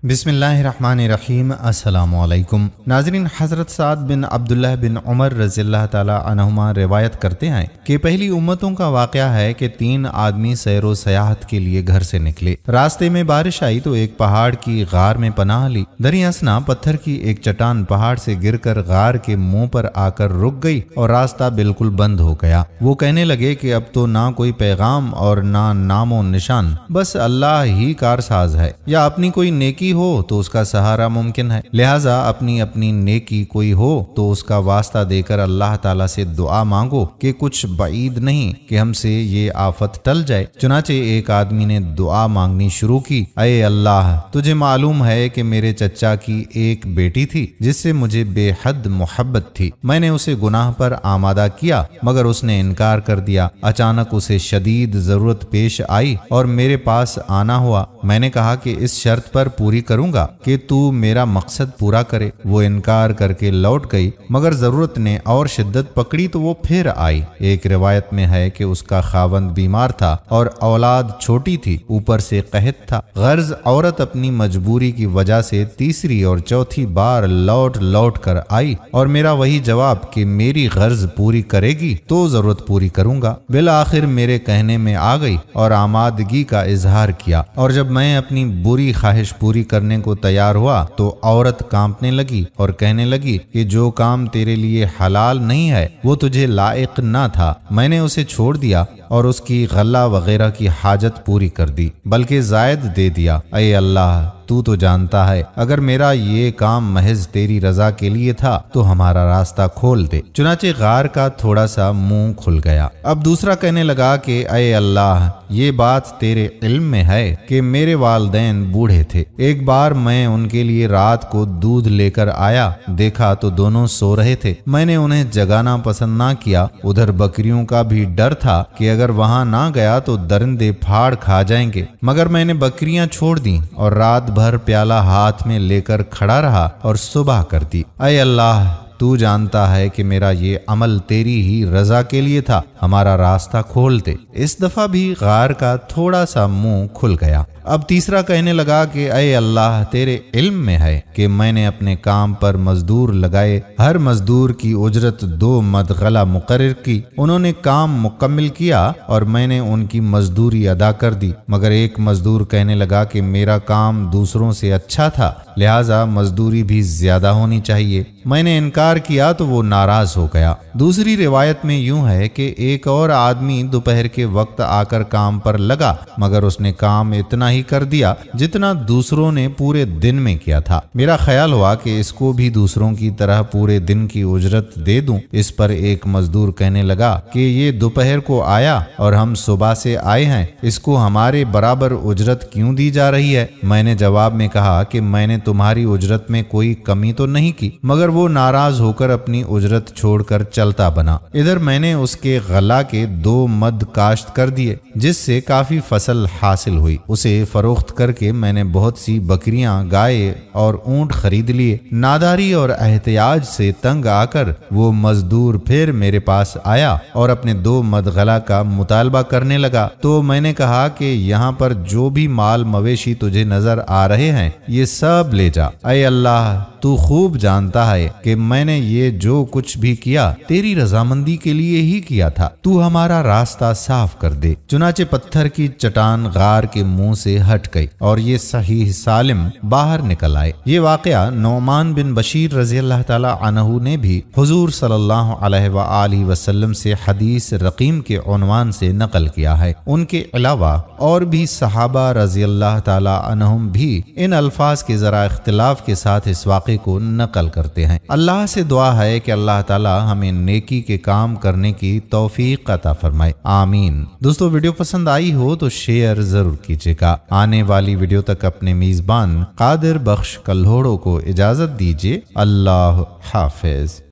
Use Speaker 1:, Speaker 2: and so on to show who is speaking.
Speaker 1: बिस्मिल्लाहिर्रहमानिर्रहीम। अस्सलामु अलैकुम नाज़रीन, हज़रत साद बिन अब्दुल्लाह बिन उमर रज़ियल्लाहु ताला अन्हुमा रिवायत करते हैं कि पहली उम्मतों का वाक़या है कि 3 आदमी सैर व सयाहत के लिए घर से निकले। रास्ते में बारिश आई तो एक पहाड़ की गार में पनाह ली। दरियासना पत्थर की एक चट्टान पहाड़ से गिरकर गार के मुंह पर आकर रुक गई और रास्ता बिल्कुल बंद हो गया। वो कहने लगे कि अब तो ना कोई पैगाम और ना नामो निशान, बस अल्लाह ही कारसाज है, या अपनी कोई नेकी हो तो उसका सहारा मुमकिन है, लिहाजा अपनी अपनी नेकी कोई हो तो उसका वास्ता देकर अल्लाह ताला से दुआ मांगो कि कुछ बईद नहीं कि हमसे ये आफत टल जाए। चुनाचे एक आदमी ने दुआ मांगनी शुरू की, अये अल्लाह, तुझे मालूम है कि मेरे चचा की एक बेटी थी जिससे मुझे बेहद मोहब्बत थी। मैंने उसे गुनाह पर आमादा किया मगर उसने इनकार कर दिया। अचानक उसे शदीद जरूरत पेश आई और मेरे पास आना हुआ। मैंने कहा कि इस शर्त पर पूरी करूंगा कि तू मेरा मकसद पूरा करे। वो इनकार करके लौट गई मगर जरूरत ने और शिद्दत पकड़ी तो वो फिर आई। एक रिवायत में है कि उसका खावंद बीमार था और औलाद छोटी थी, ऊपर से कहत था। गर्ज औरत अपनी मजबूरी की वजह से तीसरी और चौथी बार लौट लौट कर आई और मेरा वही जवाब कि मेरी गर्ज पूरी करेगी तो जरूरत पूरी करूंगा। बिल आखिर मेरे कहने में आ गई और आमादगी का इजहार किया, और जब मैं अपनी बुरी ख्वाहिश पूरी करने को तैयार हुआ तो औरत कांपने लगी और कहने लगी कि जो काम तेरे लिए हलाल नहीं है वो तुझे लायक ना था। मैंने उसे छोड़ दिया और उसकी गल्ला वगैरह की हाजत पूरी कर दी, बल्कि जायद दे दिया। अये अल्लाह, तू तो जानता है अगर मेरा ये काम महज तेरी रजा के लिए था तो हमारा रास्ता खोल दे। चुनाचे गार का थोड़ा सा मुंह खुल गया। अब दूसरा कहने लगा कि अये अल्लाह, ये बात तेरे इल्म में है कि मेरे वालिदैन बूढ़े थे। एक बार मैं उनके लिए रात को दूध लेकर आया, देखा तो दोनों सो रहे थे। मैंने उन्हें जगाना पसंद ना किया। उधर बकरियों का भी डर था कि अगर वहां ना गया तो दरिंदे फाड़ खा जाएंगे, मगर मैंने बकरियां छोड़ दी और रात भर प्याला हाथ में लेकर खड़ा रहा और सुबह कर दी। अय अल्लाह, तू जानता है कि मेरा ये अमल तेरी ही रजा के लिए था, हमारा रास्ता खोल दे। इस दफा भी गार का थोड़ा सा मुंह खुल गया। अब तीसरा कहने लगा कि अये अल्लाह, तेरे इल्म में है कि मैंने अपने काम पर मजदूर लगाए। हर मजदूर की उजरत 2 मदगला मुकर्रर की। उन्होंने काम मुकम्मल किया और मैंने उनकी मजदूरी अदा कर दी, मगर एक मजदूर कहने लगा कि मेरा काम दूसरों से अच्छा था, लिहाजा मजदूरी भी ज्यादा होनी चाहिए। मैंने इनकार किया तो वो नाराज हो गया। दूसरी रिवायत में यूं है कि एक और आदमी दोपहर के वक्त आकर काम पर लगा, मगर उसने काम इतना ही कर दिया जितना दूसरों ने पूरे दिन में किया था। मेरा ख्याल हुआ कि इसको भी दूसरों की तरह पूरे दिन की उजरत दे दूं। इस पर एक मजदूर कहने लगा कि ये दोपहर को आया और हम सुबह से आए हैं, इसको हमारे बराबर उजरत क्यों दी जा रही है? मैंने जवाब में कहा कि मैंने तुम्हारी उजरत में कोई कमी तो नहीं की, मगर वो नाराज होकर अपनी उजरत छोड़कर चलता बना। इधर मैंने उसके गला के 2 मद काश्त कर दिए जिससे काफी फसल हासिल हुई। उसे फरोख्त करके मैंने बहुत सी बकरियां, गाय और ऊंट खरीद लिए। नादारी और एहतियाज से तंग आकर वो मजदूर फिर मेरे पास आया और अपने 2 मदगला का मुतालबा करने लगा। तो मैंने कहा कि यहाँ पर जो भी माल मवेशी तुझे नजर आ रहे हैं ये सब ले जा। अय अल्लाह, तू खूब जानता है कि मैंने ये जो कुछ भी किया तेरी रजामंदी के लिए ही किया था। तू हमारा रास्ता साफ कर दे। चुनाचे पत्थर की चट्टान गार के मुंह से हट गई और ये सही सालिम बाहर निकल आए। ये वाकया नौमान बिन बशीर रज़ियल्लाहु ताला अन्हु ने भी हुजूर सल्लल्लाहु अलैहि वसल्लम से हदीस रकीम के उन्वान से नकल किया है। उनके अलावा और भी सहाबा रज़ियल्लाहु ताला अन्हुम भी इन अल्फाज के जरा इख्तिलाफ के साथ इस वाक़े को नकल करते हैं। अल्लाह से दुआ है कि अल्लाह ताला हमें नेकी के काम करने की तौफीक अता फरमाए। आमीन। दोस्तों, वीडियो पसंद आई हो तो शेयर जरूर कीजिएगा। आने वाली वीडियो तक अपने मेजबान कादिर बख्श कल्होड़ो को इजाजत दीजिए। अल्लाह हाफिज।